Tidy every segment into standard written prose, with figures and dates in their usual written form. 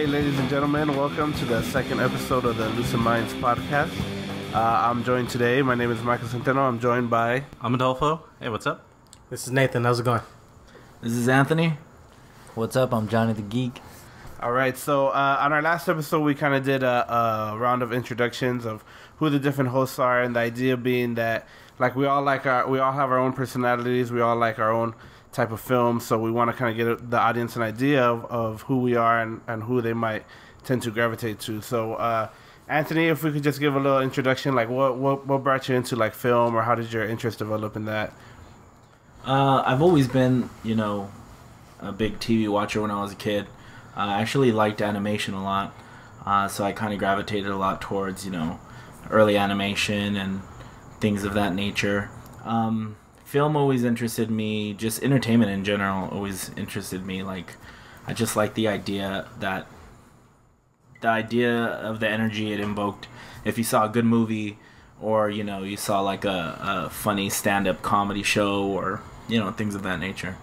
ladies and gentlemen, welcome to the second episode of the Elusive Minds podcast. I'm joined today. My name is Michael Centeno. I'm joined by... I'm Adolfo. Hey, what's up? This is Nathan. How's it going? This is Anthony. What's up? I'm Johnny The Geek. All right, so on our last episode, we kind of did a round of introductions of who the different hosts are, and the idea being that we all have our own personalities, we all like our own type of film, so we want to kind of get the audience an idea of who we are and who they might tend to gravitate to. So, Anthony, if we could just give a little introduction, like what brought you into like film, or how did your interest develop in that? I've always been, a big TV watcher when I was a kid. I actually liked animation a lot, so I kind of gravitated a lot towards, early animation and things of that nature. Film always interested me, just entertainment in general always interested me. Like, I just like the idea of the energy it invoked. If you saw a good movie, or, you saw like a funny stand-up comedy show, or, things of that nature.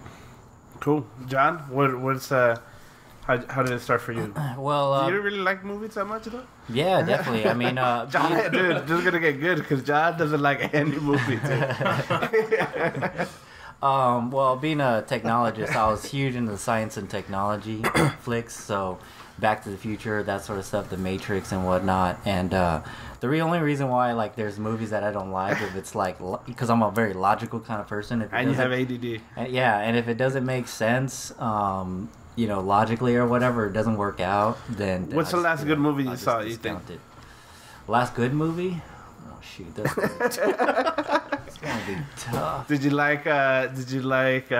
Cool. John, what's how did it start for you? Well, do you really like movies that much, though? Yeah, definitely. I mean, John, dude, just gonna get good because John doesn't like any movie. Well, being a technologist, I was huge into science and technology flicks. So, Back to the Future, that sort of stuff, The Matrix and whatnot. And the only reason why there's movies that I don't like, if it's because I'm a very logical kind of person. And you have ADD. And if it doesn't make sense, logically or whatever, it doesn't work out, then what's the last good movie you saw, you think? Last good movie? Oh, shoot. That's it's going to be tough. Did you like, what's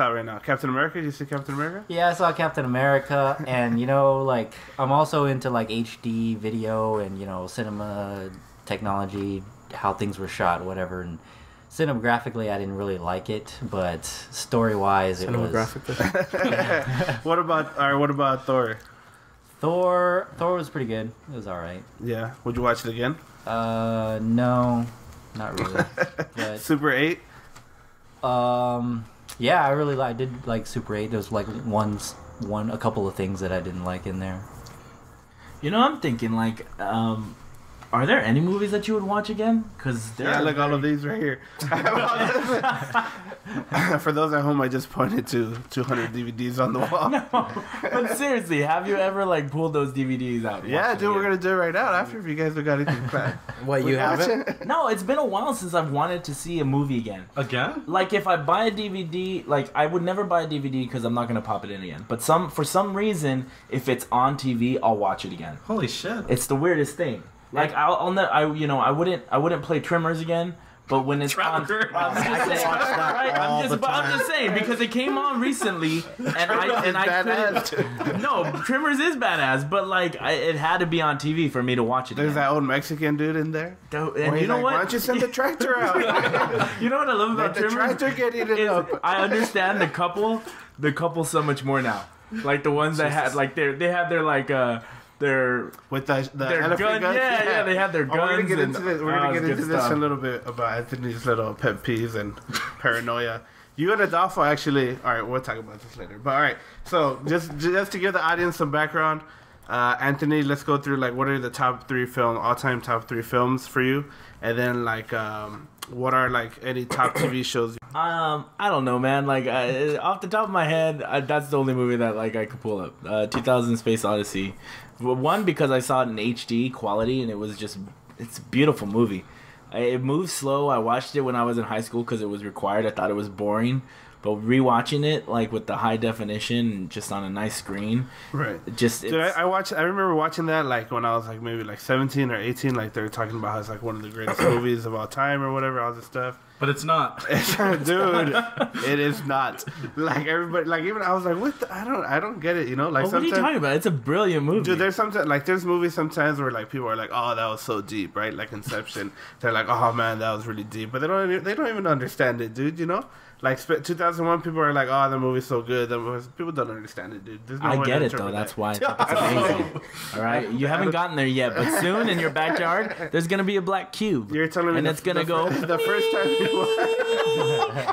out right now? Captain America? Did you see Captain America? Yeah, I saw Captain America, and, I'm also into, HD video and, cinema technology, how things were shot, whatever, and cinemagraphically, I didn't really like it, but story-wise, it was... What about Thor? Thor was pretty good. It was all right. Yeah. Would you watch it again? No, not really. But, Super 8? yeah, I did like Super 8. There was a couple of things that I didn't like in there. I'm thinking are there any movies that you would watch again? All of these right here. For those at home, I just pointed to 200 DVDs on the wall. No, but seriously, have you ever pulled those DVDs out? Yeah, dude, we're gonna do it right now after if you guys have got anything planned. What, you haven't? No, it's been a while since I've wanted to see a movie again. Again? If I buy a DVD, I would never buy a DVD because I'm not gonna pop it in again. But for some reason, if it's on TV, I'll watch it again. Holy shit! It's the weirdest thing. I wouldn't play Tremors again, but when it's on, I'm just saying because it came on recently, and I couldn't. No, Tremors is badass, but it had to be on TV for me to watch it. There's that old Mexican dude in there, and you know what? Why don't you send the tractor out? You know what I love about Tremors? The tractor get eaten up. I understand the couple so much more now. The ones that had they had their with their gun, guns? Yeah, they had their guns. We're gonna get into this stuff. a little bit about Anthony's little pet peeves and paranoia. You and Adolfo actually. All right, we'll talk about this later. But all right, so just to give the audience some background, Anthony, let's go through what are the all-time top three films for you, and then what are any top TV shows? I don't know, man. Off the top of my head, that's the only movie that I could pull up. 2000 Space Odyssey. One, because I saw it in HD quality, and it's a beautiful movie. It moves slow. I watched it when I was in high school because it was required. I thought it was boring. But rewatching it, with the high definition, just on a nice screen, right? Dude, I remember watching that when I was maybe 17 or 18. They were talking about how it's one of the greatest movies of all time or whatever, all this stuff. But it's not, dude. It is not. Everybody, even I was what? I don't get it. What are you talking about? It's a brilliant movie, dude. There's sometimes there's movies sometimes where people are oh, that was so deep, right? Inception. They're oh man, that was really deep, but they don't even understand it, dude. Like 2001, people are like, "Oh, the movie's so good." People don't understand it, dude. There's no I way get to it though. interpret That's that. why it's amazing. All right, you haven't gotten there yet, but soon in your backyard, there's gonna be a black cube. You're telling me, and it's gonna go. The first time you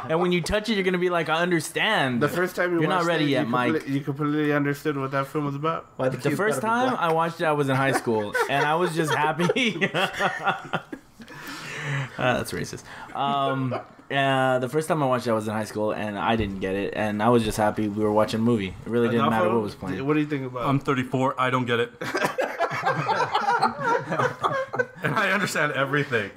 And when you touch it, you're gonna be like, I understand. the first time You're not watched ready it, yet, Mike. You completely understood what that film was about. Why The first time I watched it, I was in high school, and I was just happy. That's racist. The first time I watched it, I was in high school, and I didn't get it, and I was just happy we were watching a movie. It really didn't matter what was playing. What do you think about it? I'm 34. I don't get it. And I understand everything.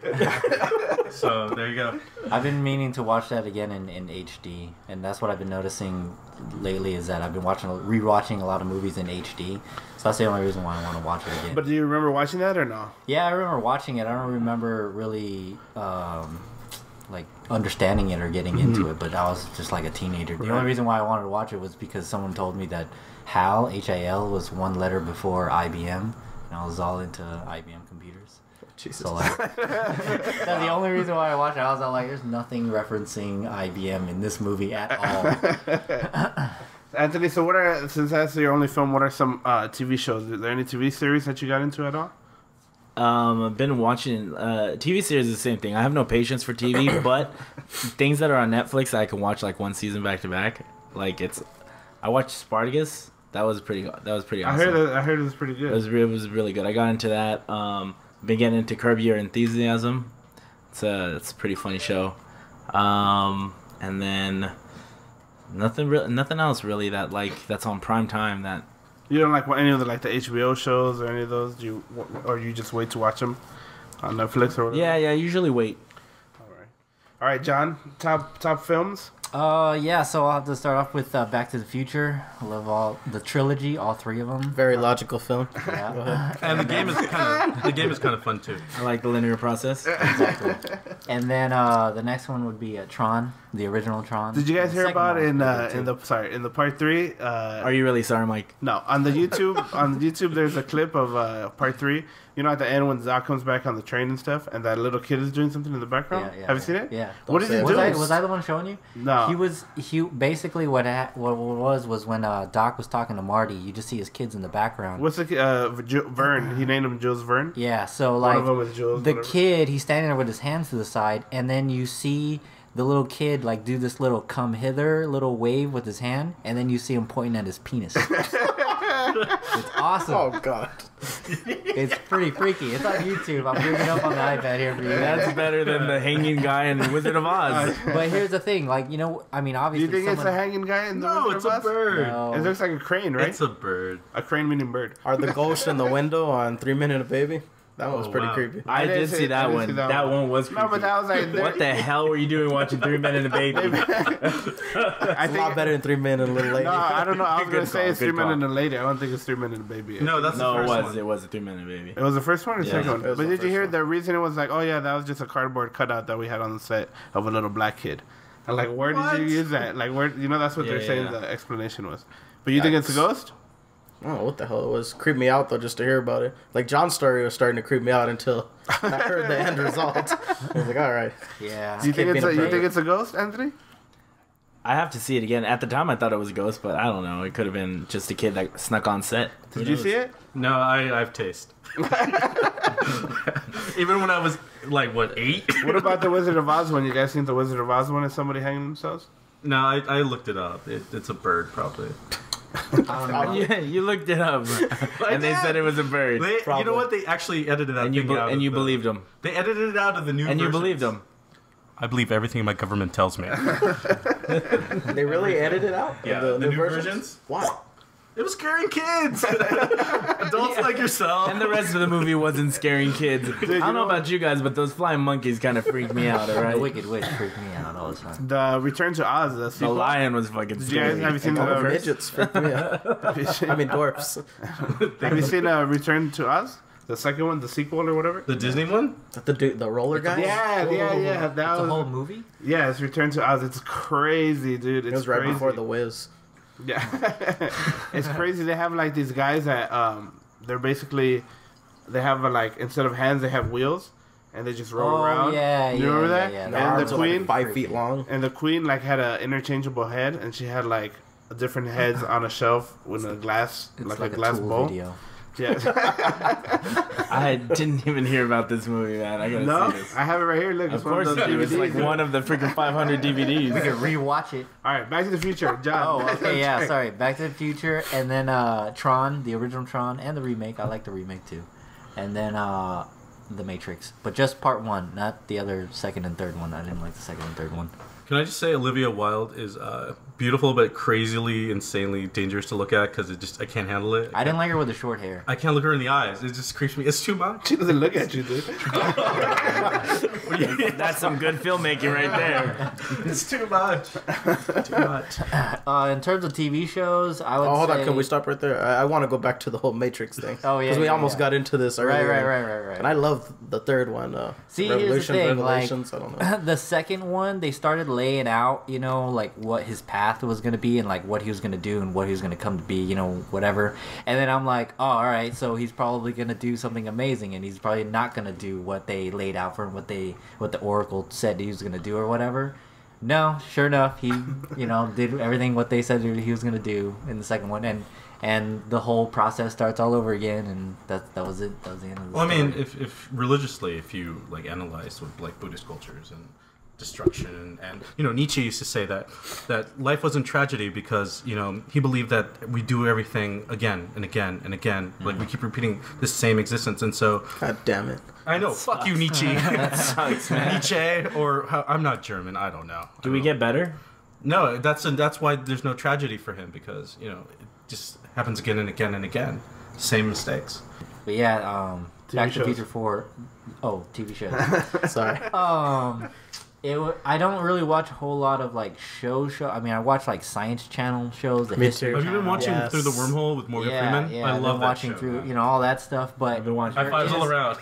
So there you go. I've been meaning to watch that again in HD, and that's what I've been noticing lately is that I've been rewatching a lot of movies in HD. So that's the only reason why I want to watch it again. But do you remember watching that or no? Yeah, I remember watching it. I don't remember really like understanding it or getting into it, but I was just like a teenager. The only reason why I wanted to watch it was because someone told me that HAL, H-A-L, was one letter before IBM, and I was all into IBM computers. Jesus. So like, that's the only reason why I watched it. I was all like, there's nothing referencing IBM in this movie at all. Anthony, so since that's your only film, what are some TV shows? Is there any TV series that you got into at all? I've been watching TV series is the same thing. I have no patience for TV, but things that are on Netflix I can watch like one season back to back. Like I watched Spartacus. That was pretty awesome. I heard it was pretty good. It was really good. I got into that. Been getting into Curb Your Enthusiasm. It's a pretty funny show. And then nothing else really that's on prime time that. You don't like any of the HBO shows or any of those? Or you just wait to watch them on Netflix or whatever? Yeah. I usually wait. All right, John. Top films. Yeah. So I'll have to start off with Back to the Future. I love the trilogy, all three of them. Very logical film. Yeah. Go ahead. And the game is kind of fun too. I like the linear process. Exactly. And then the next one would be Tron, the original Tron. Did you guys The hear second about one in was pretty good, in the part 3? Are you really sorry, Mike? No, on the YouTube there's a clip of part 3. You know, at the end when Zach comes back on the train and stuff, and that little kid is doing something in the background. Yeah, Have you seen it? Yeah. What did he do? Was I the one showing you? No. He basically what was when Doc was talking to Marty, you just see his kids in the background. What's the Vern? He named him Jules Verne. Yeah. So One like of them is Jules. the whatever. kid, he's standing there with his hands to the side, and then you see the little kid like do this little come hither little wave with his hand, and then you see him pointing at his penis. It's awesome. Oh God. It's pretty freaky. It's on YouTube. I'm bringing it up on the iPad here for you. That's better than the hanging guy in Wizard of Oz. But here's the thing, like, you know, I mean, Do obviously, you think it's a hanging guy in the No, Wizard it's of a Oz? bird. No. It looks like a crane, right? It's a bird. A crane meaning bird. Are the ghosts in the window on 3 Minute Baby? That one was Oh, pretty wow. creepy. I did see that one. That one was creepy. No, but that was like What the hell were you doing watching 3 Men and a Baby? I It's a lot think. better than 3 Men and a Little Lady. No, I don't know. I was Good gonna say call, it's good 3 Men call. and a Lady. I don't think it's 3 Men and a Baby. No, that's No, the it first was. one. It was a 3 Men and a Baby. It was the first one or the Yeah. second one? It was But the did you first hear one. the reason it was like, oh yeah, that was just a cardboard cutout that we had on the set of a little black kid. And like, where What? did you use that? Like, where? You know, that's what they're Yeah, saying yeah. the explanation was. But you think it's a ghost? I don't know what the hell it was. Creeped me out though just to hear about it. Like John's story was starting to creep me out until I heard the end result. I was like, all right. Yeah. Do you think Kid it's being you afraid. think it's a ghost, Anthony? I have to see it again. At the time, I thought it was a ghost, but I don't know. It could have been just a kid that snuck on set. Who Did you knows? see it? No, I have taste. Even when I was like 8? What about the Wizard of Oz one? You guys seen the Wizard of Oz one? Is somebody hanging themselves? No, I looked it up. It's a bird, probably. I don't know. Yeah, you looked it up, and they said it was a bird, You Probably. know what? They actually edited that and you thing out. and you of the- believed them, They edited it out of the new. and you versions. believed them. I believe everything my government tells me. They really edited it out? Yeah, the the new versions? versions? Why? It was scaring kids. Adults like yourself. And the rest of the movie wasn't scaring kids. I don't know about you guys, but those flying monkeys kind of freaked me out. All The right, Wicked Witch freaked me out all the time. The Return to Oz, the the sequel. lion was fucking Did you guys scary. have you seen Oh, the midgets freaked me out. I mean dwarfs. Have you seen Return to Oz? The second one, the sequel or whatever? The Disney one? The roller guy? Yeah. That It's a was whole movie? yeah. It's Return to Oz. It's crazy, dude. It's It was right crazy. before The Wiz. Yeah, it's crazy. They have like these guys that they're basically they have like instead of hands they have wheels, and they just roll around. Yeah, you remember that? Yeah, The and arms the are like queen, 5 feet long. and the queen like had an interchangeable head, and she had like different heads on a shelf with a glass, It's like a glass Tool bowl. video. Yeah. I didn't even hear about this movie, man. I gotta No, see this. I have it right here. Look, Of it's one course of you those do. It's like DVDs. one of the freaking 500 DVDs. We could rewatch it. All right, Back to the Future, John. Oh, okay, yeah, sorry. Back to the Future, and then Tron, the original Tron, and the remake. I like the remake too. And then The Matrix. But just part one, not the other second and third one. I didn't like the second and third one. Can I just say Olivia Wilde is beautiful but crazily, insanely dangerous to look at because I can't handle it. I didn't like her with the short hair. I can't look her in the eyes. It just creeps me. It's too much. She doesn't look at you, dude. That's some good filmmaking right there. It's too much. Too much. In terms of TV shows, I would Oh, hold say... on. Can we stop right there? I want to go back to the whole Matrix thing. Oh, yeah, Because we yeah, almost yeah. got into this earlier. Right. And I love the third one. See, here's the thing, Revelations. I don't know. The second one, they started laying out, you know, like what his path was going to be and like what he was going to do and what he was going to come to be, you know, whatever. And then I'm like, oh, all right, so he's probably going to do something amazing and he's probably not going to do what they laid out for him, what the Oracle said he was going to do or whatever. No, sure enough, he, you know, did everything what they said he was going to do in the second one, and the whole process starts all over again, and that was it. That was the end of the Well, I story. mean, if religiously, if you like analyze with like Buddhist cultures and destruction, and you know, Nietzsche used to say that life wasn't tragedy because you know he believed that we do everything again and again and again, like we keep repeating the same existence, and so God damn it. I know, fuck you, Nietzsche. That sucks, man. Nietzsche, or I'm not German. I don't know. Do we get better? No, that's why there's no tragedy for him because you know it just happens again and again and again, same mistakes. But yeah, Back to the shows. Future 4. Oh, TV shows. Sorry. I don't really watch a whole lot of like show. I mean, I watch like Science Channel shows. The Me History too. Have you been Channel. watching Yes. Through the Wormhole with Morgan Yeah, Freeman? yeah. I I've love been that watching show. through, you know, all that stuff. But I've been watching. High fives all around.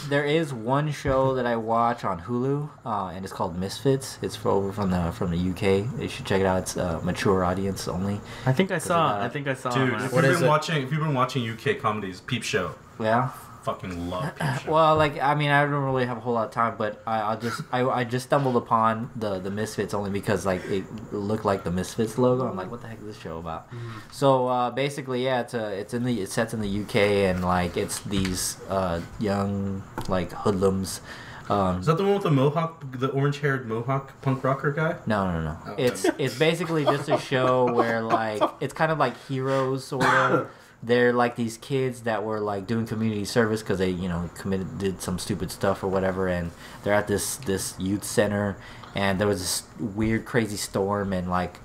there is one show that I watch on Hulu, and it's called Misfits. It's over from the UK. You should check it out. It's mature audience only. I think I saw. about- I think I saw. Dude, it. if What you've is been it? watching UK comedies, Peep Show. Yeah. Fucking love Peep Show. Well, like I mean, I don't really have a whole lot of time, but I just stumbled upon the Misfits only because like it looked like the Misfits logo. I'm like, what the heck is this show about? So basically, yeah, it sets in the UK and like it's these young like hoodlums. Is that the one with the mohawk, the orange-haired mohawk punk rocker guy? No. Oh, It's basically just a show where like it's kind of like Heroes sort of. They're like these kids that were like doing community service because they, you know, did some stupid stuff or whatever, and they're at this youth center, and there was this weird, crazy storm, and like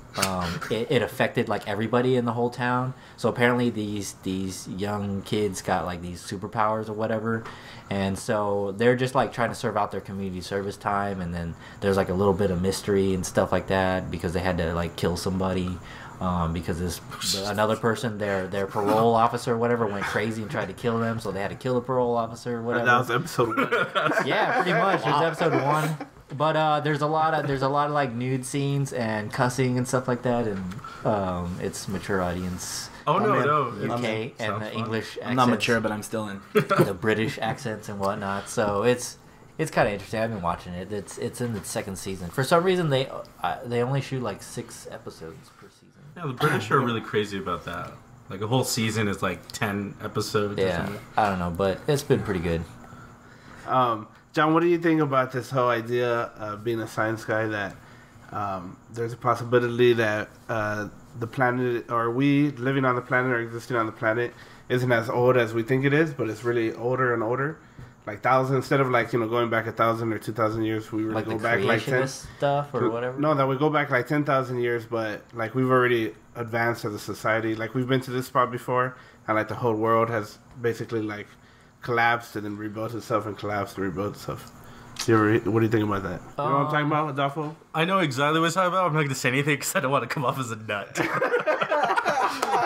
it affected like everybody in the whole town. So apparently these young kids got like these superpowers or whatever, and so they're just like trying to serve out their community service time, and then there's like a little bit of mystery and stuff like that because they had to like kill somebody. Because another person, their parole officer or whatever, went crazy and tried to kill them, so they had to kill the parole officer or whatever. That was episode 1. Yeah, pretty much. It was episode 1. But there's a lot of like nude scenes and cussing and stuff like that, and it's mature audience. Oh no, in. no. UK Sounds and the fun. English accents, I'm not mature, but I'm still in. the British accents and whatnot. So it's kind of interesting. I've been watching it. It's in its second season. For some reason, they only shoot like 6 episodes per season. Yeah, the British are really crazy about that. Like a whole season is like 10 episodes. Or Yeah, something. I don't know, but it's been pretty good. John, what do you think about this whole idea of being a science guy that there's a possibility that the planet, or we living on the planet or existing on the planet, isn't as old as we think it is, but it's really older and older? Like thousands, instead of like, you know, going back 1,000 or 2,000 years, we really Like go the back like 10. creationist stuff or whatever. No, that we go back like 10,000 years, but like we've already advanced as a society. Like we've been to this spot before, and like the whole world has basically like collapsed and then rebuilt itself and collapsed and rebuilt itself. What do you think about that? You know what I'm talking about, Adolfo? I know exactly what it's talking about. I'm not going to say anything because I don't want to come off as a nut.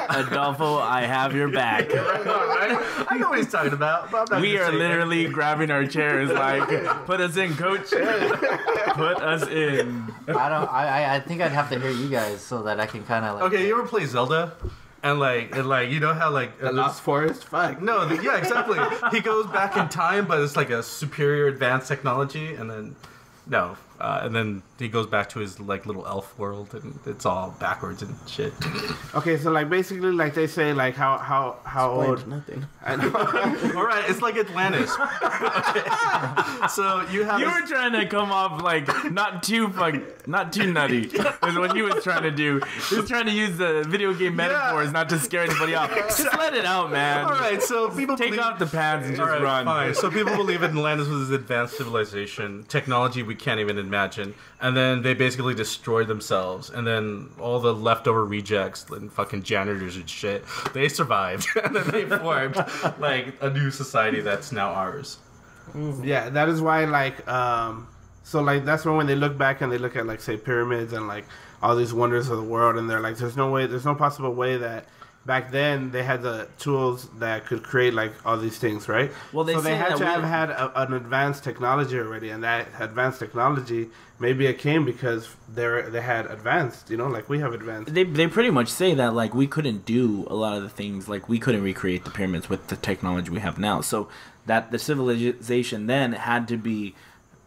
Adolfo, I have your back. I know what he's talking about. But I'm not We gonna are say literally anything. grabbing our chairs like, put us in, coach. Put us in. I think I'd have to hear you guys so that I can kind of like. Okay, you ever play Zelda? and you know how like The Lost Forest? Fuck. no, yeah, exactly. He goes back in time, but it's like a superior advanced technology, and then and then he goes back to his like little elf world, and it's all backwards and shit. Okay, so like basically, like they say, like how old? Explained nothing. I know. All right, it's like Atlantis. Okay, so you have You were trying to come off like not too nutty. Is what he was trying to do. He was trying to use the video game metaphors not to scare anybody off. Just let it out, man. all right. So people Take believe- off the pads and just All right, run. fine. So people believe Atlantis was this advanced civilization, technology we can't even imagine, and then they basically destroyed themselves, and then all the leftover rejects and fucking janitors and shit, they survived, and then they formed like a new society that's now ours. Yeah, that is why like so like that's when they look back and they look at like say pyramids and like all these wonders of the world, and they're like, there's no possible way that back then they had the tools that could create like all these things, right? Well, they so they say had that to we- have had an advanced technology already, and that advanced technology maybe it came because they had advanced, you know, like we have advanced. They pretty much say that like we couldn't do a lot of the things, like we couldn't recreate the pyramids with the technology we have now. So that the civilization then had to be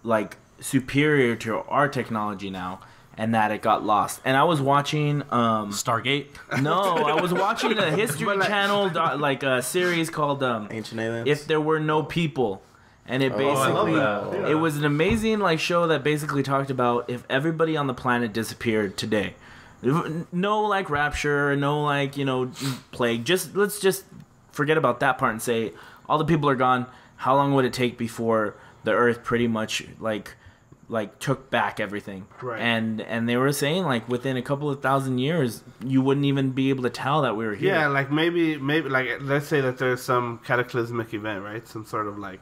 like superior to our technology now, and that it got lost. And I was watching Stargate. no, I was watching a History Channel like a series called Ancient Aliens. If There Were No People. And it I basically, love that. it was an amazing like show that basically talked about if everybody on the planet disappeared today, no like rapture, no like plague. Let's just forget about that part and say all the people are gone. How long would it take before the Earth pretty much like took back everything? Right. And they were saying like within a couple of thousand years, you wouldn't even be able to tell that we were here. Yeah, like maybe like let's say that there's some cataclysmic event, right? Some sort of like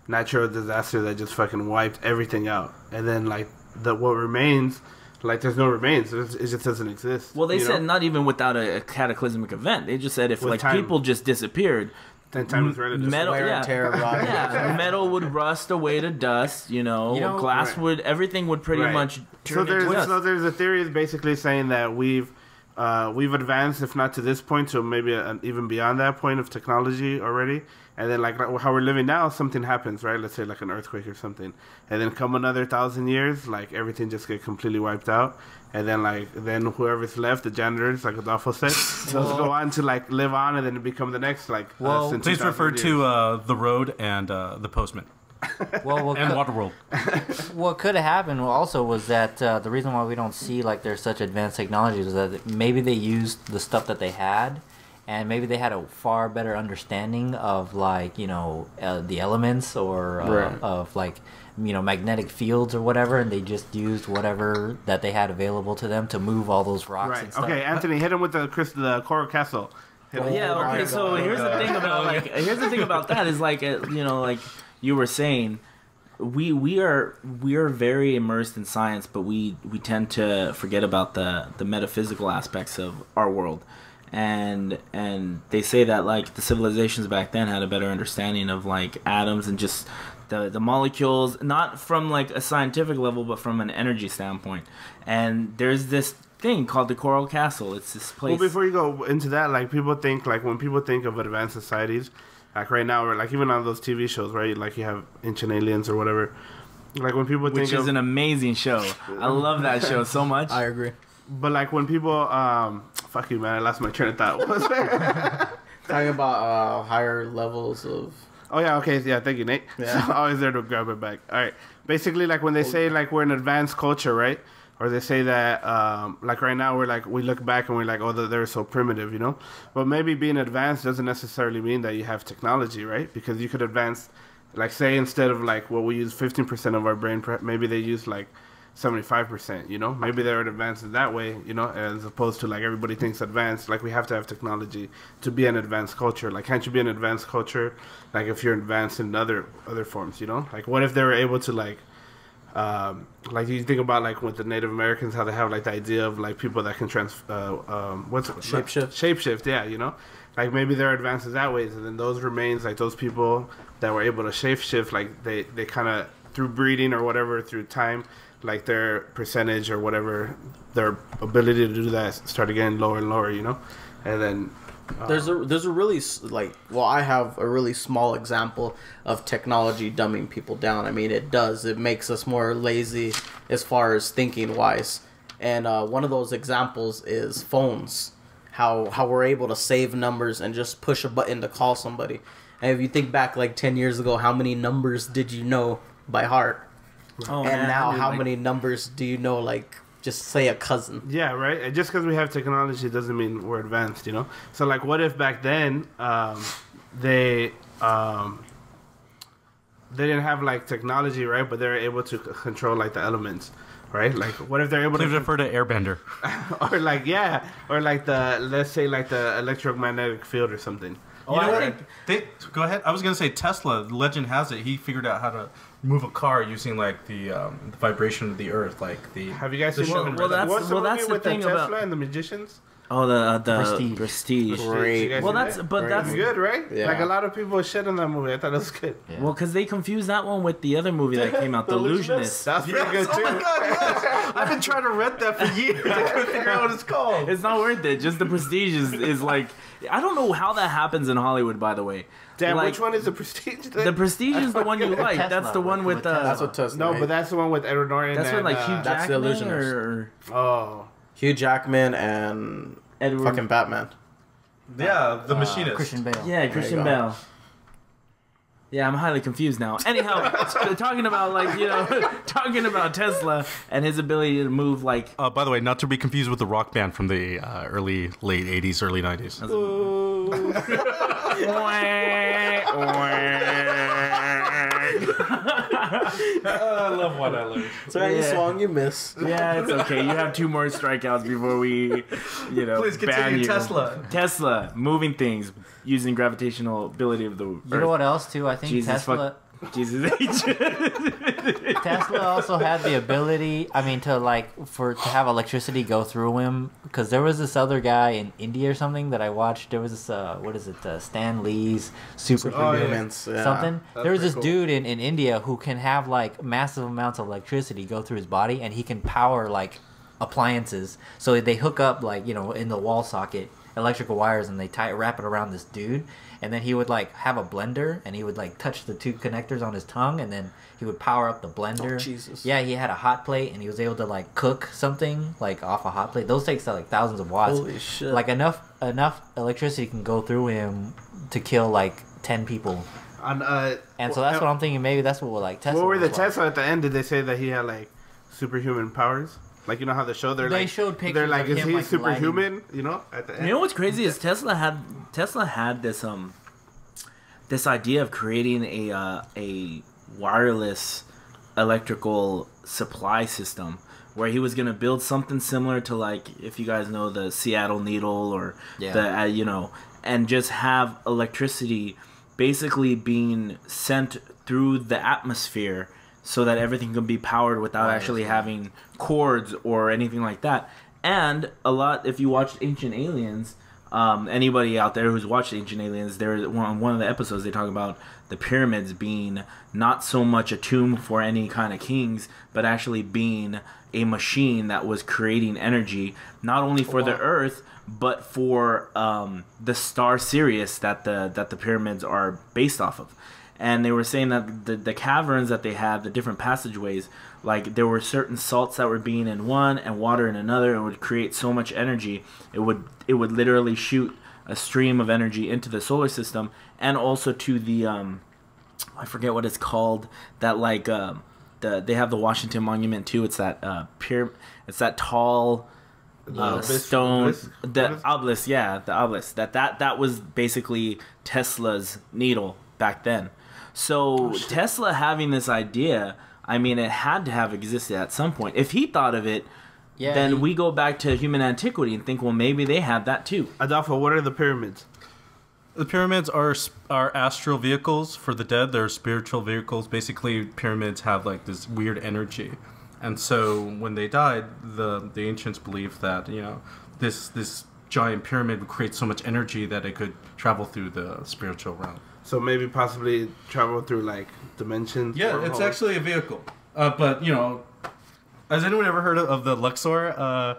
natural disaster that just fucking wiped everything out, and then like what remains, like there's no remains. It just doesn't exist. Well, they you said know? not even without a cataclysmic event. They just said if With like time. people just disappeared, Then time is relative. metal, wear and tear of rock. yeah, metal would rust away to dust. Glass Right. would, everything would pretty Right. much So turn into dust. there's a theory basically saying that we've advanced, if not to this point, to maybe even beyond that point of technology already. And then like how we're living now, something happens, right? Let's say like an earthquake or something, and then come another 1,000 years, like everything just get completely wiped out, and then whoever's left, the janitors, like Adolfo said, they'll go on to like live on, and then become the next like. Well, in Please 2,000 refer years. to The Road and The Postman Well, and Waterworld. what could have happened also was that the reason why we don't see like there's such advanced technology is that maybe they used the stuff that they had, and maybe they had a far better understanding of like the elements or Right. of like magnetic fields or whatever, and they just used whatever that they had available to them to move all those rocks and Right. stuff. Okay, Anthony, hit him with the coral castle. Hit him. Yeah. my Okay. So God. here's the thing about here's the thing about that is like like you were saying, we are very immersed in science, but we tend to forget about the metaphysical aspects of our world. And they say that like the civilizations back then had a better understanding of like atoms and just the molecules, not from like a scientific level, but from an energy standpoint. And there's this thing called the Coral Castle. It's this place. Well, before you go into that, like people think, like when people think of advanced societies, like right now, or like even on those TV shows, right? Like you have Ancient Aliens or whatever. Like when people which think is of, an amazing show. I love that show so much. I agree. but like when people, fuck you, man, I lost my train of thought. What was that? Talking about higher levels of. Oh yeah, okay, yeah, thank you, Nate. Yeah. So, always there to grab it back. All right, basically, like when they say like we're an advanced culture, right? Or they say that like right now we look back and we're like, oh, they're so primitive, you know. But maybe being advanced doesn't necessarily mean that you have technology, right? Because you could advance, like say instead of like what we use 15% of our brain, maybe they use like 75%, you know. Maybe they're advanced in that way, you know, as opposed to like everybody thinks advanced. Like we have to have technology to be an advanced culture. Like can't you be an advanced culture like if you're advanced in other forms, you know? Like what if they were able to like you think about like with the Native Americans, how they have like the idea of like people that can shapeshift, yeah, you know, like maybe they're advanced in that ways, and then those remains, like those people that were able to shapeshift, like they kind of through breeding or whatever, through time, like their percentage or whatever, their ability to do that started getting lower and lower, you know. and then. There's a really I have a really small example of technology dumbing people down. I mean, it makes us more lazy as far as thinking wise, and one of those examples is phones. How we're able to save numbers and just push a button to call somebody. And if you think back like 10 years ago, how many numbers did you know by heart? Oh, And man, now, I mean, how like, many numbers do you know? Like, just say a cousin. Yeah, right. And just because we have technology doesn't mean we're advanced, you know. So like, what if back then they didn't have like technology, right? But they're able to control like the elements, right? Like, what if they're able Please to refer to Airbender. or like or like let's say like the electromagnetic field or something. You know what? Go ahead. I was gonna say Tesla. Legend has it he figured out how to move a car using like the vibration of the earth, like the. Have you guys the seen show- the that's the with thing the Tesla about- and the magicians? Oh, the Prestige. Prestige. Great. You guys Well, see that's that? but Right. that's It's good, right? Yeah. Like a lot of people shit on that movie. I thought it was good. Yeah. well, because they confused that one with the other movie that came out, The Illusionist. That's pretty good too. Oh my god! Yes. I've been trying to rent that for years. I couldn't figure out what it's called. It's not worth it. Just the Prestige is like, I don't know how that happens in Hollywood. By the way, Damn, like, which one is the Prestige? Then? The Prestige is the one you like. Tesla, That's the one with Tesla. That's what Tesla. No, right? but that's the one with Edward Norton. that's and, when like Hugh That's the Jackman Illusionist. or Oh, Hugh Jackman and Edward. fucking Batman. Yeah, the machinist. Christian Bale. Yeah, Christian go. Bale. Yeah, I'm highly confused now. Anyhow, talking about like talking about Tesla and his ability to move like. By the way, not to be confused with the rock band from the late 80s, early 90s. I love what I learned. So you Yeah. swung, you miss. Yeah, it's okay. You have 2 more strikeouts before we, Please ban continue, you. Tesla. Tesla, moving things using gravitational ability of the You know what else too? I think Jesus Tesla. Jesus H. Tesla also had the ability, I mean, to have electricity go through him. Because there was this other guy in India or something that I watched. There was this, Stan Lee's Superhumans. Yeah. something. There was this pretty cool. dude in India who can have like massive amounts of electricity go through his body, and he can power like appliances. So they hook up like in the wall socket electrical wires, and they wrap it around this dude. And then he would like have a blender, and he would like touch the 2 connectors on his tongue, and then he would power up the blender. Oh, Jesus. Yeah, he had a hot plate, and he was able to like cook something like off a hot plate. Those takes like thousands of watts. Holy shit. Like enough electricity can go through him to kill like 10 people. and And so that's what I'm thinking. Maybe that's what like Tesla. What were the was like. Tesla at the end? Did they say that he had like superhuman powers? Like, you know how the show They like, showed pictures they're like, of is him, he like, superhuman? You know, at the end. You know what's crazy is Tesla had this idea of creating a wireless electrical supply system where he was going to build something similar to, like, if you guys know the Seattle Needle or the and just have electricity basically being sent through the atmosphere so that everything can be powered without actually having cords or anything like that. And if you watched Ancient Aliens, anybody out there who's watched Ancient Aliens, there's one of the episodes they talk about the pyramids being not so much a tomb for any kind of kings, but actually being a machine that was creating energy not only for the earth but for the star Sirius that the pyramids are based off of. And they were saying that the caverns that they had, the different passageways, like there were certain salts that were being in one and water in another, and would create so much energy. It would literally shoot a stream of energy into the solar system, and also to the I forget what it's called. That like they have the Washington Monument too. It's that it's that tall stone, the obelisk. Yeah, the obelisk. That was basically Tesla's needle back then. So Tesla having this idea, I mean, it had to have existed at some point. If he thought of it, then we go back to human antiquity and think, well, maybe they had that too. Adolfo, what are the pyramids? The pyramids are astral vehicles for the dead. They're spiritual vehicles. Basically, pyramids have like this weird energy, and so when they died, the ancients believed that this giant pyramid would create so much energy that it could travel through the spiritual realm. So maybe possibly travel through like dimensions. Yeah, it's actually a vehicle. But has anyone ever heard of the Luxor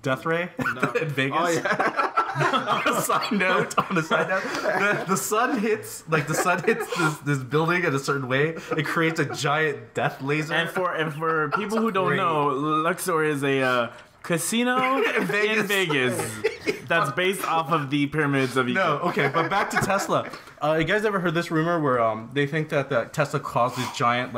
death ray in Vegas? Oh yeah. on a side note, the sun hits this building in a certain way. It creates a giant death laser. And for people who don't know, Luxor is a casino in Vegas that's based off of the pyramids of Egypt. No, okay, but back to Tesla. You guys ever heard this rumor where they think that Tesla caused this giant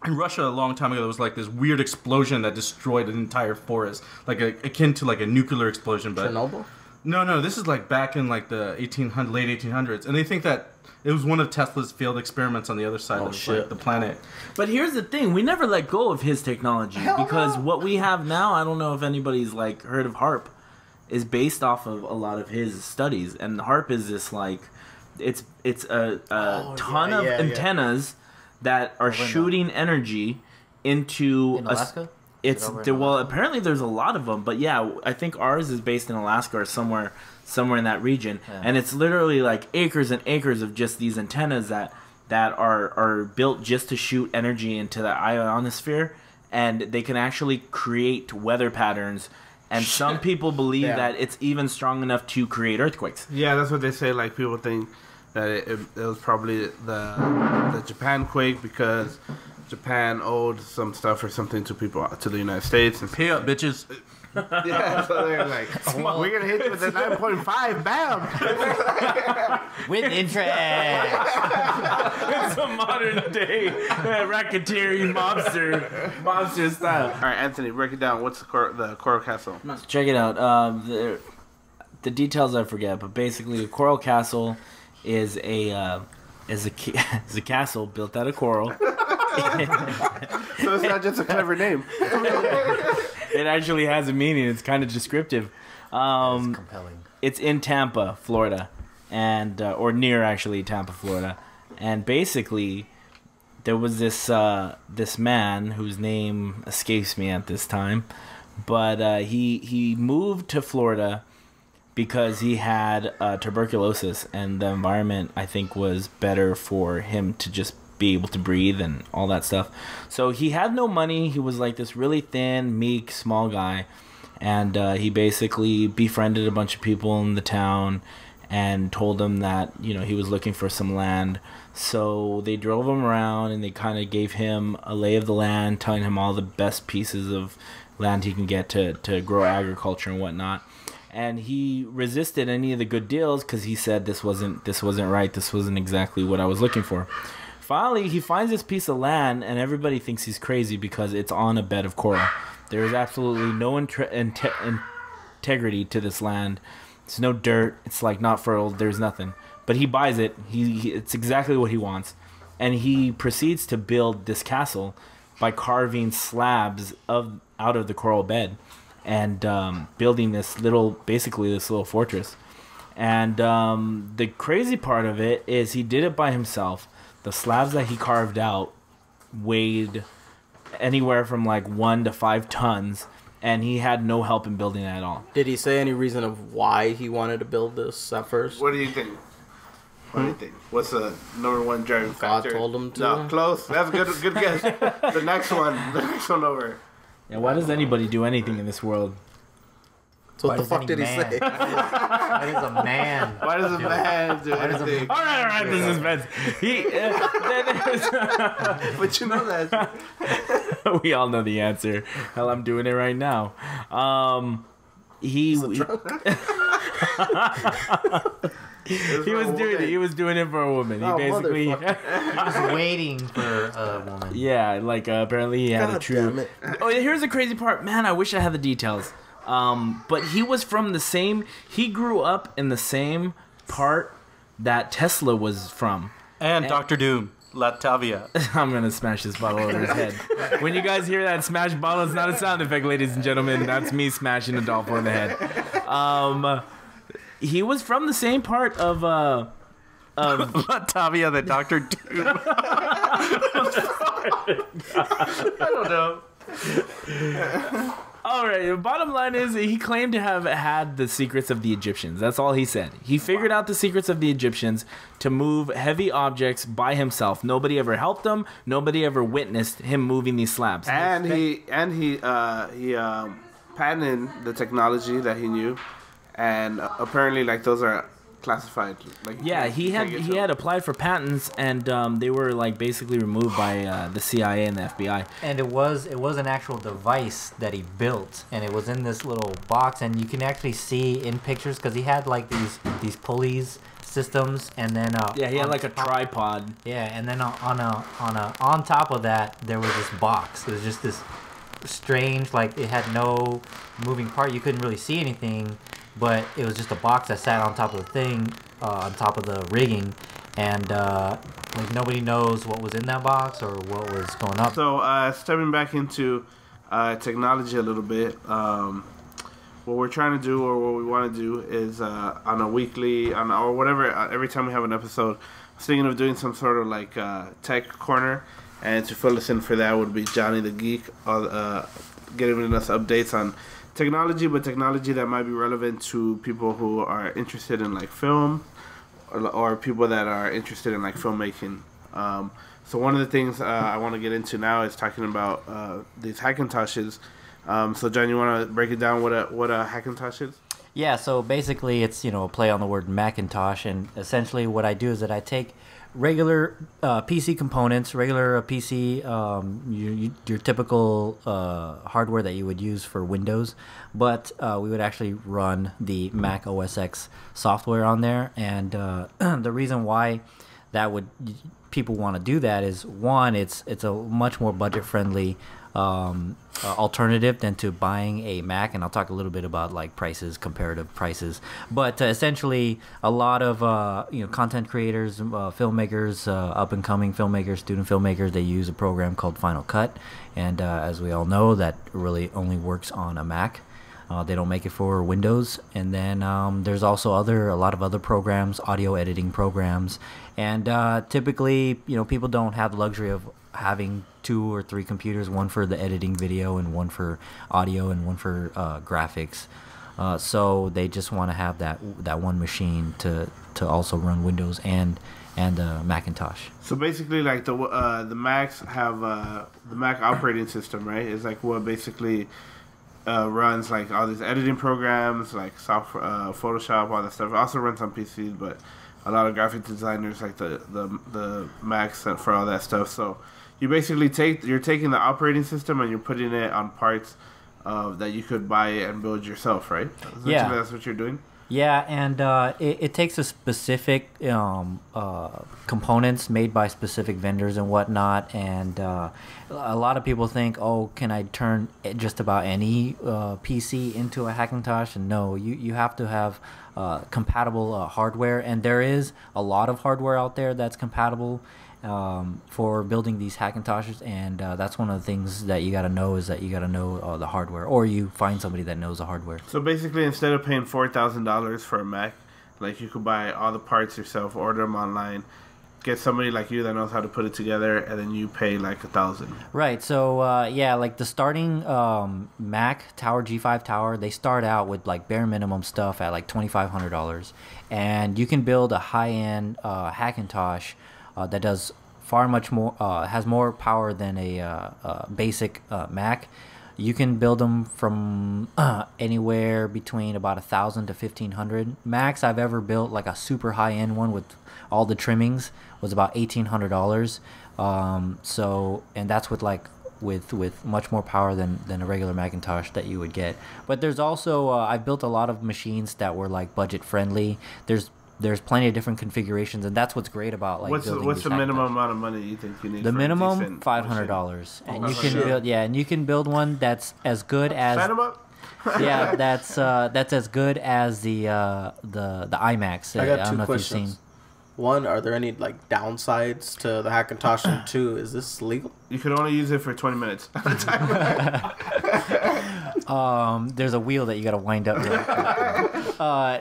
in Russia a long time ago, there was like this weird explosion that destroyed an entire forest, like akin to like a nuclear explosion. But Chernobyl? No, this is like back in like the late 1800s, and they think that it was one of Tesla's failed experiments on the other side of like, the planet. But here's the thing: we never let go of his technology because what we have now, I don't know if anybody's like heard of HARP, is based off of a lot of his studies, and HARP is this like, it's a ton of antennas that are shooting energy into in Alaska? Well, apparently there's a lot of them, but yeah, I think ours is based in Alaska or somewhere in that region, and it's literally like acres and acres of just these antennas that are built just to shoot energy into the ionosphere, and they can actually create weather patterns. And some people believe that it's even strong enough to create earthquakes. Yeah, that's what they say. Like, people think that it was probably the Japan quake because Japan owed some stuff or something to the United States. And pay up, bitches. Yeah, so they're like, we're gonna hit you with the 9.5, bam, with interest. It's a modern day racketeering mobster style. All right, Anthony, break it down. What's the Coral Castle? Check it out. The details I forget, but basically, a coral castle is a castle built out of coral. So it's not just a clever name. It actually has a meaning. It's kind of descriptive. That's compelling. It's in Tampa, Florida, and or near actually Tampa, Florida, and basically there was this man whose name escapes me at this time, but he moved to Florida because he had tuberculosis, and the environment, I think, was better for him to just be able to breathe and all that stuff. So he had no money. He was like this really thin, meek, small guy, and he basically befriended a bunch of people in the town and told them that, you know, he was looking for some land. So they drove him around and they kind of gave him a lay of the land, telling him all the best pieces of land he can get to grow agriculture and whatnot. And he resisted any of the good deals because he said this wasn't right. This wasn't exactly what I was looking for. Finally, he finds this piece of land, and everybody thinks he's crazy because it's on a bed of coral. There is absolutely no integrity to this land. It's no dirt. It's like not fertile. There's nothing. But he buys it. It's exactly what he wants, and he proceeds to build this castle by carving slabs out of the coral bed, and building this little fortress. And the crazy part of it is he did it by himself. The slabs that he carved out weighed anywhere from like 1 to 5 tons, and he had no help in building it at all. Did he say any reason of why he wanted to build this at first? What do you think? What's the number one driving factor? God told him to. No, close. That's good. Good guess. The next one over. Yeah, why does anybody do anything in this world? So what the fuck did he say? Why does a man? Why does a man do anything? All right, this is Vince. But you know that. We all know the answer. Hell, I'm doing it right now. He was doing it for a woman. He basically He was waiting for a woman. Yeah, like apparently he had God a true. Oh, here's the crazy part, man. I wish I had the details. But he was from the same. He grew up in the same part that Tesla was from. And Dr. Doom, Latavia. I'm gonna smash this bottle over his head. When you guys hear that smash bottle, it's not a sound effect, ladies and gentlemen. That's me smashing a dolphin in the head. He was from the same part of Latavia, the Dr. Doom. I don't know. All right, the bottom line is he claimed to have had the secrets of the Egyptians. That's all he said. He figured out the secrets of the Egyptians to move heavy objects by himself. Nobody ever helped him. Nobody ever witnessed him moving these slabs. And he patented the technology that he knew and apparently like those are classified. Like Yeah, he had applied for patents, and they were like basically removed by the CIA and the FBI. And it was an actual device that he built, and it was in this little box, and you can actually see in pictures because he had like these pulleys systems, and then Yeah, he had like a tripod. yeah, and then on top of that there was this box. It was just this strange, like it had no moving part. You couldn't really see anything, but it was just a box that sat on top of the thing, on top of the rigging, and like nobody knows what was in that box or what was going up. So stepping back into technology a little bit, what we're trying to do or what we want to do is on a weekly, or whatever, every time we have an episode, I was thinking of doing some sort of like tech corner, and to fill us in for that would be Johnny The Geek, giving us updates on technology, but technology that might be relevant to people who are interested in like film, or people that are interested in like filmmaking. So one of the things I want to get into now is talking about these Hackintoshes. So John, you want to break it down what a Hackintosh is? Yeah, so basically it's, a play on the word Macintosh, and essentially what I do is that I take regular PC components, regular PC, your typical hardware that you would use for Windows, but we would actually run the Mac OS X software on there, and the reason why people want to do that is, one, it's a much more budget friendly alternative than to buying a Mac, and I'll talk a little bit about like prices, comparative prices. But essentially, a lot of content creators, filmmakers, up and coming filmmakers, student filmmakers, they use a program called Final Cut, and as we all know, that really only works on a Mac. They don't make it for Windows. And then there's also a lot of other programs, audio editing programs, and typically, people don't have the luxury of having 2 or 3 computers, one for the editing video and one for audio and one for graphics. So they just want to have that one machine to also run Windows and Macintosh. So basically, like the Macs have the Mac operating system, right? It's like what basically runs like all these editing programs, like software, Photoshop, all that stuff. It also runs on PCs, but a lot of graphic designers like the Macs for all that stuff. So you basically you're taking the operating system and you're putting it on parts that you could buy and build yourself, right? Essentially, yeah, that's what you're doing. Yeah, and it takes a specific components made by specific vendors and whatnot, and a lot of people think, oh, can I turn just about any PC into a Hackintosh? And no, you have to have compatible hardware, and there is a lot of hardware out there that's compatible for building these Hackintoshes, and that's one of the things that you got to know, is that you got to know the hardware, or you find somebody that knows the hardware. So basically, instead of paying $4,000 for a Mac, like you could buy all the parts yourself, order them online, get somebody like you that knows how to put it together, and then you pay like $1,000. Right. So yeah, like the starting Mac Tower G5 Tower, they start out with like bare minimum stuff at like $2,500, and you can build a high-end Hackintosh that does far much more, has more power than a basic Mac. You can build them from anywhere between about 1,000 to 1,500. Max I've ever built, like a super high end one with all the trimmings, was about $1,800. So, and that's with like with much more power than a regular Macintosh that you would get. But there's also I've built a lot of machines that were like budget friendly. There's plenty of different configurations, and that's what's great about like building what's the minimum Hackintosh. amount of money you think you need? The for minimum a $500, and you can shit. build one that's as good as Sign 'em up. yeah, that's as good as the iMacs. I got don't two know questions. if you've seen. One, are there any like downsides to the Hackintosh? And two, is this legal? You could only use it for 20 minutes at a time. There's a wheel that you got to wind up.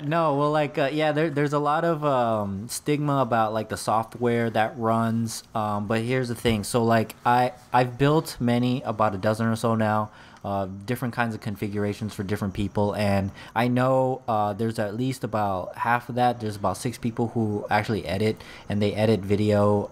No, well, like yeah, there's a lot of stigma about like the software that runs. But here's the thing. So like I've built about a dozen or so now. Different kinds of configurations for different people, and I know there's at least about half of that. There's about 6 people who actually edit, and they edit video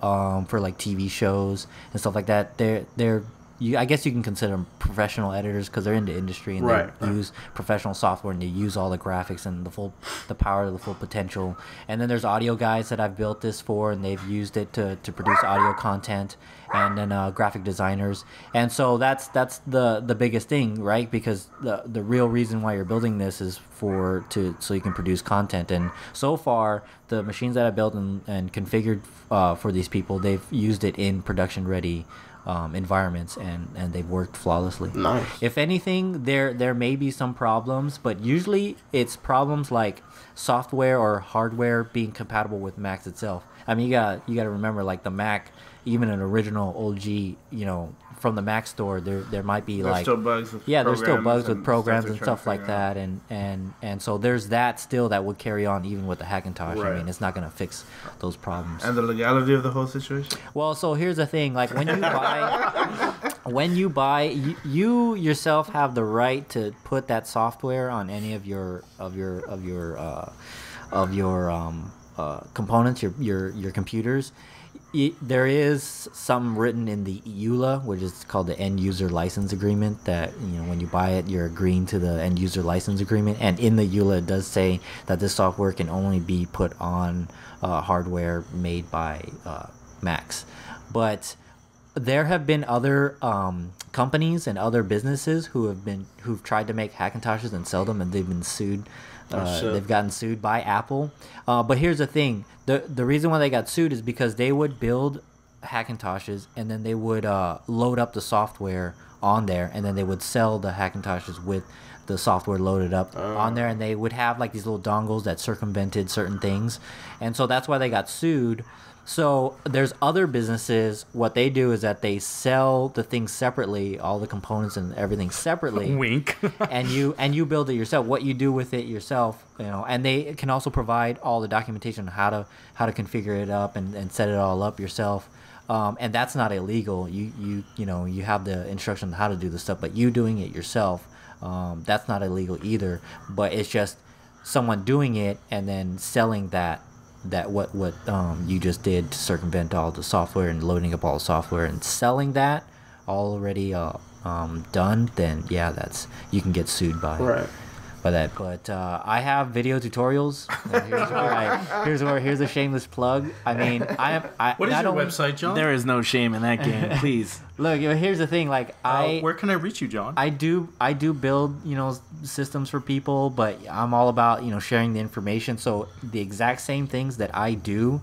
for like TV shows and stuff like that. They're I guess you can consider them professional editors because they're in the industry and they use professional software and they use all the graphics and the power of the full potential. And then there's audio guys that I've built this for, and they've used it to produce audio content, and then graphic designers. And so that's the biggest thing, right? Because the real reason why you're building this is so you can produce content. And so far, the machines that I built and configured for these people, they've used it in production ready environments, and they've worked flawlessly. Nice. If anything, there may be some problems, but usually it's problems like software or hardware being compatible with Macs itself. I mean, you got to remember, like the Mac, even an original OG, from the Mac store, there might be there's still bugs with programs and stuff like that, and so there's that still that would carry on even with the Hackintosh. Right. I mean, it's not going to fix those problems. And the legality of the whole situation. Well, so here's the thing: like when you buy, you yourself have the right to put that software on any of your components, your computers. There is some written in the EULA, which is called the End User License Agreement, that when you buy it, you're agreeing to the End User License Agreement. And in the EULA, it does say that this software can only be put on hardware made by Macs. But there have been other companies and other businesses who've tried to make Hackintoshes and sell them, and they've been sued. They've gotten sued by Apple. But here's the thing. The reason why they got sued is because they would build Hackintoshes and then they would load up the software on there, and then they would sell the Hackintoshes with the software loaded up on there, and they would have like these little dongles that circumvented certain things. And so that's why they got sued. So there's other businesses, what they do is that they sell the things separately, all the components and everything separately. Wink. and you build it yourself, what you do with it yourself, and they can also provide all the documentation on how to configure it up and set it all up yourself. And that's not illegal. You have the instruction on how to do the stuff, but you doing it yourself, that's not illegal either. But it's just someone doing it and then selling that what you just did to circumvent all the software and loading up all the software and selling that already done, then yeah, you can get sued by that. But I have video tutorials. Here's a shameless plug. I mean, what is your website, John? There is no shame in that game. Please look. Here's the thing. Like where can I reach you, John? I do build systems for people, but I'm all about sharing the information. So the exact same things that I do,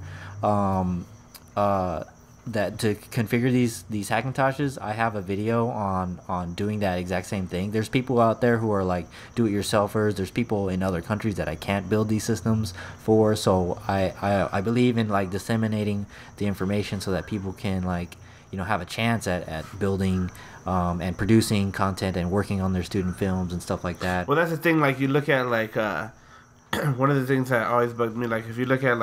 that to configure these Hackintoshes, I have a video on doing that exact same thing. There's people out there who are like do-it-yourselfers. There's people in other countries that I can't build these systems for. So I believe in like disseminating the information so that people can have a chance at building and producing content and working on their student films and stuff like that. Well, that's the thing. Like you look at one of the things that always bugged me. Like if you look at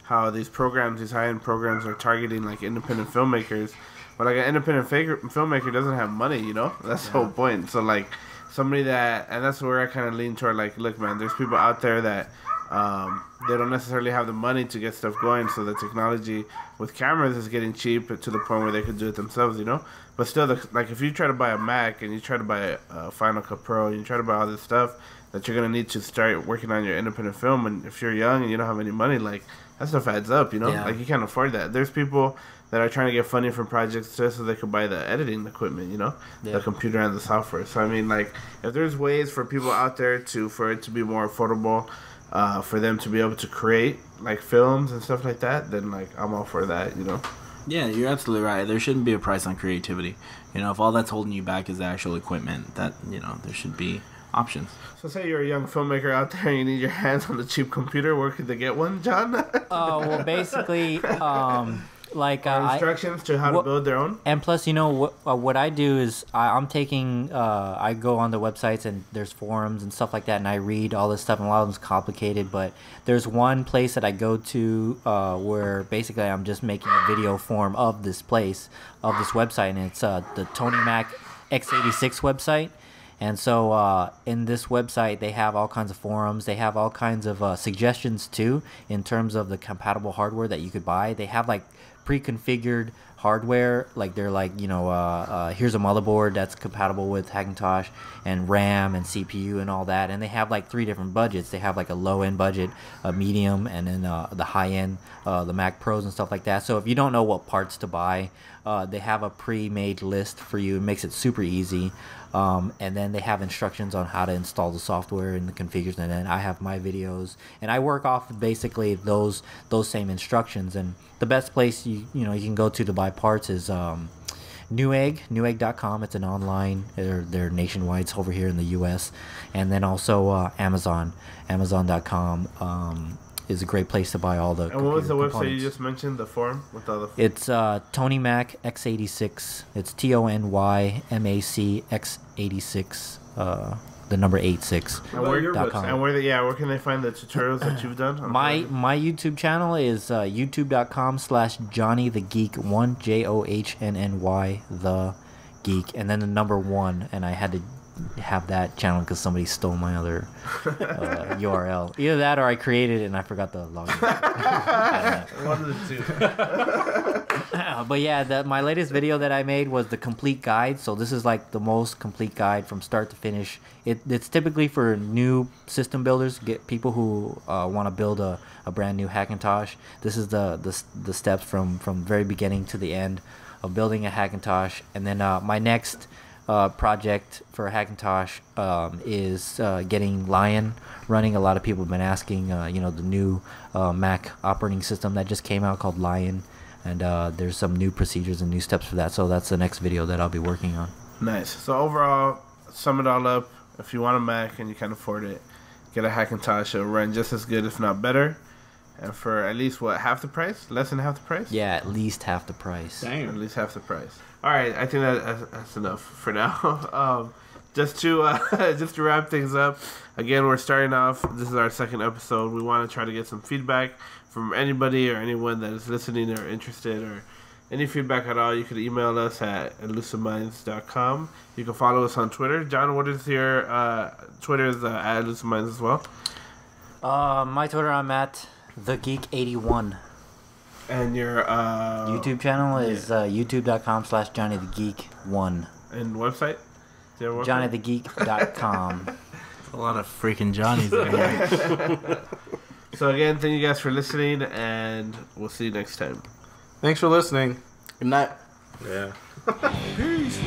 how these high-end programs are targeting like independent filmmakers, but like an independent filmmaker doesn't have money, that's the whole point. So like somebody and that's where I kind of lean toward, like, look, man, there's people out there that they don't necessarily have the money to get stuff going, so the technology with cameras is getting cheap to the point where they could do it themselves, but still, like if you try to buy a Mac and you try to buy a Final Cut Pro and you try to buy all this stuff that you're going to need to start working on your independent film, and if you're young and you don't have any money, like, that stuff adds up, like you can't afford that. There's people that are trying to get funding from projects just so they could buy the editing equipment, the computer and the software. So I mean, like, if there's ways for people out there for it to be more affordable, for them to be able to create like films and stuff like that, then like I'm all for that, Yeah, you're absolutely right. There shouldn't be a price on creativity. If all that's holding you back is the actual equipment, that there should be options. So say you're a young filmmaker out there and you need your hands on a cheap computer. Where could they get one, John? Well, basically, instructions to how to build their own. And plus, what I do is I'm taking, I go on the websites and there's forums and stuff like that, and I read all this stuff, and a lot of them's complicated, but there's one place that I go to where basically I'm just making a video form of this place, of this website, and it's the Tony Mac X86 website. And so in this website, they have all kinds of forums. They have all kinds of suggestions, too, in terms of the compatible hardware that you could buy. They have, like, pre-configured hardware. Like they're like, here's a motherboard that's compatible with Hackintosh, and RAM and CPU and all that. And they have like 3 different budgets. They have like a low-end budget, a medium, and then the high-end, the Mac Pros and stuff like that. So if you don't know what parts to buy, they have a pre-made list for you. It makes it super easy. And then they have instructions on how to install the software and the configures, and then I have my videos, and I work off basically those same instructions. And the best place you can go to buy parts is Newegg.com. It's an online, they're nationwide. It's over here in the US. And then also Amazon.com is a great place to buy all the. And what was the website components. you just mentioned? The forum with all the. It's Tony Mac X86. It's TonyMac X86. The number 86. And where can they find the tutorials that you've done? My YouTube channel is youtube.com/Johnny The Geek 1 JOHNNY The Geek, and then the number 1. And I had to have that channel because somebody stole my other URL. Either that or I created it and I forgot the login. One of the two. But yeah, my latest video that I made was the complete guide. So this is like the most complete guide from start to finish. It's typically for new system builders, get people who want to build a brand new Hackintosh. This is the steps from very beginning to the end of building a Hackintosh. And then my next project for Hackintosh is getting Lion running. A lot of people have been asking, the new Mac operating system that just came out called Lion. And there's some new procedures and new steps for that. So that's the next video that I'll be working on. Nice. So overall, sum it all up. If you want a Mac and you can afford it, get a Hackintosh. It'll run just as good, if not better. And for at least, half the price? Less than half the price? Yeah, at least half the price. Damn. At least half the price. All right, I think that's enough for now. Just to wrap things up, again, we're starting off. This is our second episode. We want to try to get some feedback from anybody or anyone that is listening or interested, or any feedback at all. You can email us at elusiveminds.com. You can follow us on Twitter. John, what is your Twitter? Is at elusiveminds as well? My Twitter, I'm at thegeek81. And your YouTube channel is youtube.com/Johnny The Geek 1. And website? Do you have a website? JohnnyTheGeek.com. A lot of freaking Johnnies there. So again, thank you guys for listening, and we'll see you next time. Thanks for listening. Good night. Yeah. Peace.